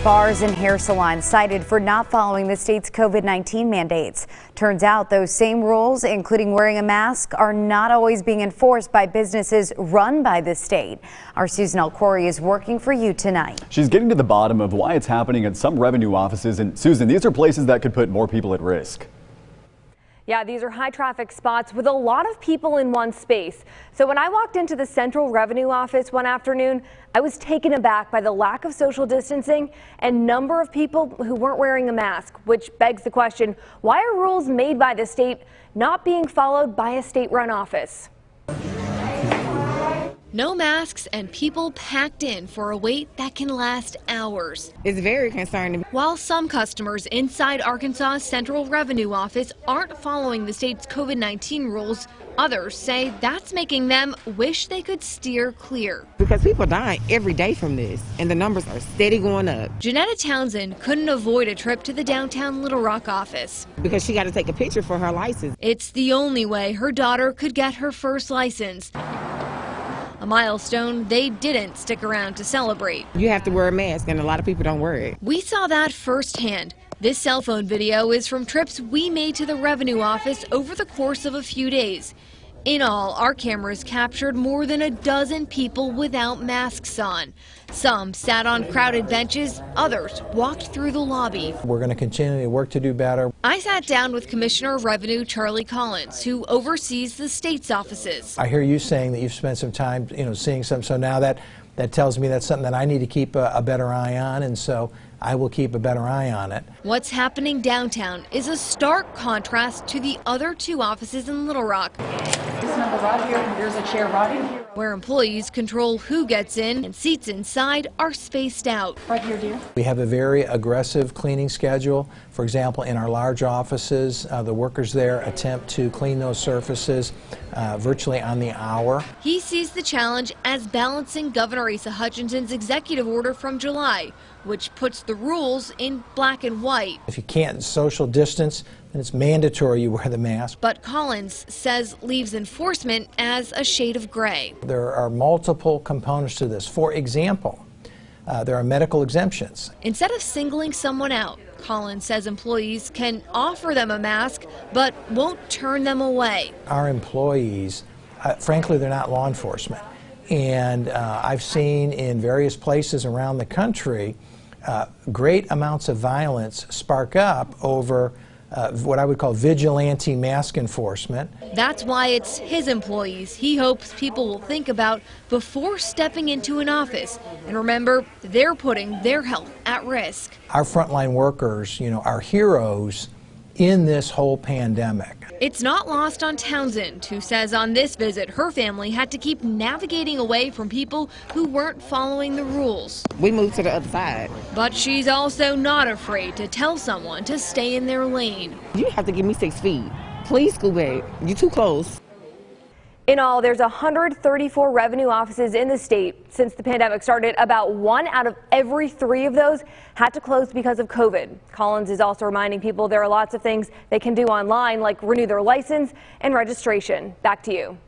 bars and hair salons cited for not following the state's COVID-19 mandates. Turns out those same rules, including wearing a mask, are not always being enforced by businesses run by the state. Our Susan Alcori is working for you tonight. She's getting to the bottom of why it's happening at some revenue offices. And Susan, these are places that could put more people at risk. Yeah, these are high traffic spots with a lot of people in one space. So when I walked into the Central Revenue Office one afternoon, I was taken aback by the lack of social distancing and number of people who weren't wearing a mask, which begs the question, why are rules made by the state not being followed by a state-run office? No masks and people packed in for a wait that can last hours. It's very concerning. While some customers inside Arkansas's Central Revenue Office aren't following the state's COVID-19 rules, others say that's making them wish they could steer clear. Because people die every day from this, and the numbers are steady going up. Janetta Townsend couldn't avoid a trip to the downtown Little Rock office. Because she got to take a picture for her license. It's the only way her daughter could get her first license. A milestone they didn't stick around to celebrate. You have to wear a mask, and a lot of people don't wear it. We saw that firsthand. This cell phone video is from trips we made to the revenue office over the course of a few days. In all, our cameras captured more than a dozen people without masks on. Some sat on crowded benches, others walked through the lobby. We're going to continue to work to do better. I sat down with Commissioner of Revenue Charlie Collins, who oversees the state's offices. I hear you saying that you've spent some time, seeing some, so now that tells me that's something that I need to keep a better eye on, and so I will keep a better eye on it. What's happening downtown is a stark contrast to the other two offices in Little Rock. This number right here, and there's a chair right in here. Where employees control who gets in and seats inside are spaced out. Right here, dear. We have a very aggressive cleaning schedule. For example, in our large offices, the workers there attempt to clean those surfaces virtually on the hour. He sees the challenge as balancing Governor Asa Hutchinson's executive order from July, which puts the rules in black and white. If you can't social distance, then it's mandatory you wear the mask. But Collins says leaves enforcement as a shade of gray. There are multiple components to this. For example, there are medical exemptions. Instead of singling someone out, Collins says employees can offer them a mask, but won't turn them away. Our employees, frankly, they're not law enforcement. And I've seen in various places around the country great amounts of violence spark up over what I would call vigilante mask enforcement. That's why it's his employees he hopes people will think about before stepping into an office. And remember, they're putting their health at risk. Our frontline workers, are heroes in this whole pandemic. It's not lost on Townsend, who says on this visit her family had to keep navigating away from people who weren't following the rules. We moved to the other side. But she's also not afraid to tell someone to stay in their lane. You have to give me 6 feet. Please scoot back. You're too close. In all, there's 134 revenue offices in the state. Since the pandemic started, about 1 out of every 3 of those had to close because of COVID. Collins is also reminding people there are lots of things they can do online, like renew their license and registration. Back to you.